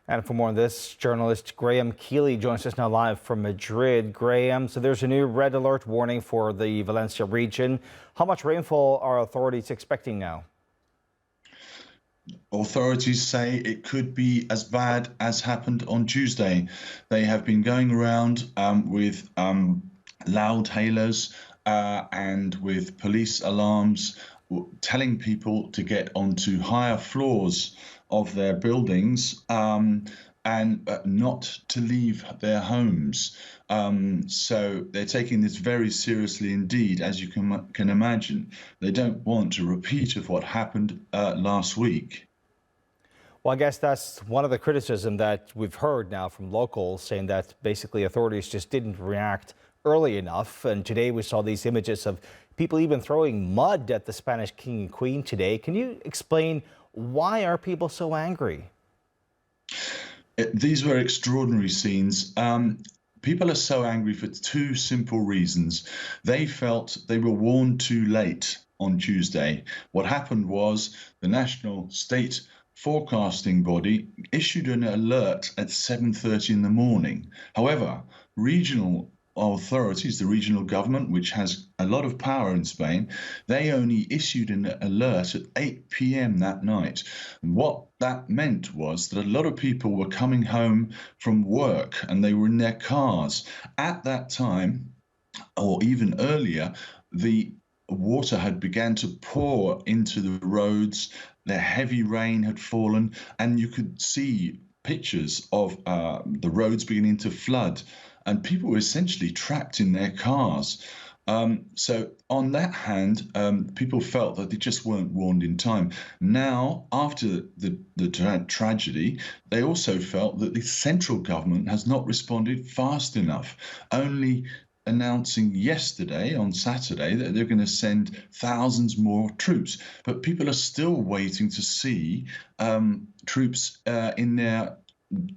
And for more on this, journalist Graham Keeley joins us now live from Madrid. Graham, so there's a new red alert warning for the Valencia region. How much rainfall are authorities expecting now? Authorities say it could be as bad as happened on Tuesday. They have been going around with loud hailers and with police alarms telling people to get onto higher floors of their buildings and not to leave their homes. So they're taking this very seriously indeed, as you can imagine. They don't want a repeat of what happened last week. Well, I guess that's one of the criticism that we've heard now from locals, saying that basically authorities just didn't react early enough. And today we saw these images of people even throwing mud at the Spanish king and queen today. Can you explain why are people so angry? These were extraordinary scenes. People are so angry for two simple reasons. They felt they were warned too late on Tuesday. What happened was the national state forecasting body issued an alert at 7:30 in the morning. However, regional authorities, the regional government, which has a lot of power in Spain, they only issued an alert at 8 p.m. that night. And what that meant was that a lot of people were coming home from work and they were in their cars. At that time, or even earlier, the water had begun to pour into the roads. The heavy rain had fallen, and you could see pictures of the roads beginning to flood, and people were essentially trapped in their cars. So on that hand, people felt that they just weren't warned in time. Now, after the tragedy, they also felt that the central government has not responded fast enough, only announcing yesterday, on Saturday, that they're going to send thousands more troops. But people are still waiting to see troops in their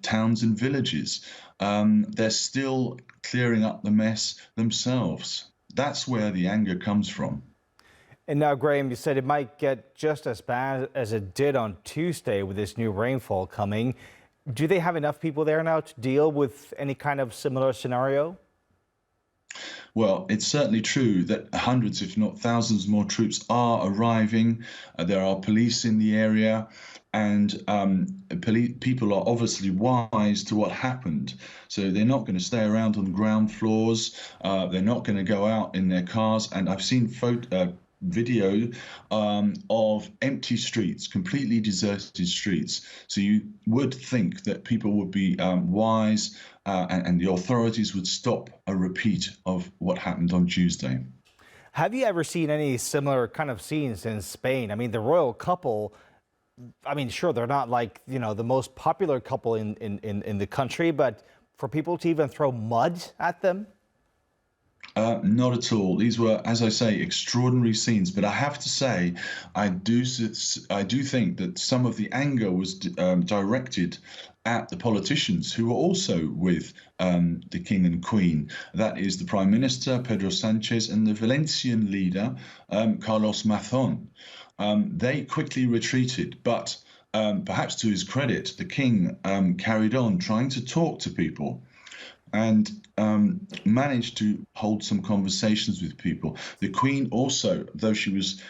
towns and villages. They're still clearing up the mess themselves. That's where the anger comes from. And now, Graham, you said it might get just as bad as it did on Tuesday with this new rainfall coming. Do they have enough people there now to deal with any kind of similar scenario? Well, it's certainly true that hundreds, if not thousands, more troops are arriving. There are police in the area, and people are obviously wise to what happened. So they're not going to stay around on the ground floors. They're not going to go out in their cars. And I've seen video of empty streets, completely deserted streets. So you would think that people would be wise and the authorities would stop a repeat of what happened on Tuesday. Have you ever seen any similar kind of scenes in Spain? I mean, the royal couple, I mean, sure, they're not like, you know, the most popular couple in the country, but for people to even throw mud at them? Not at all. These were, as I say, extraordinary scenes. But I have to say, I do think that some of the anger was directed at the politicians who were also with the King and Queen. That is the Prime Minister, Pedro Sanchez, and the Valencian leader, Carlos Mazón. They quickly retreated, but perhaps to his credit, the King carried on trying to talk to people and managed to hold some conversations with people. The Queen also, though she was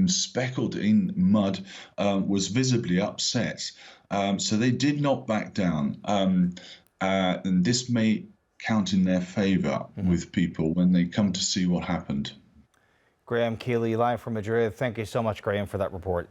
speckled in mud, was visibly upset. So they did not back down. And this may count in their favor with people when they come to see what happened. Graham Keeley, live from Madrid. Thank you so much, Graham, for that report.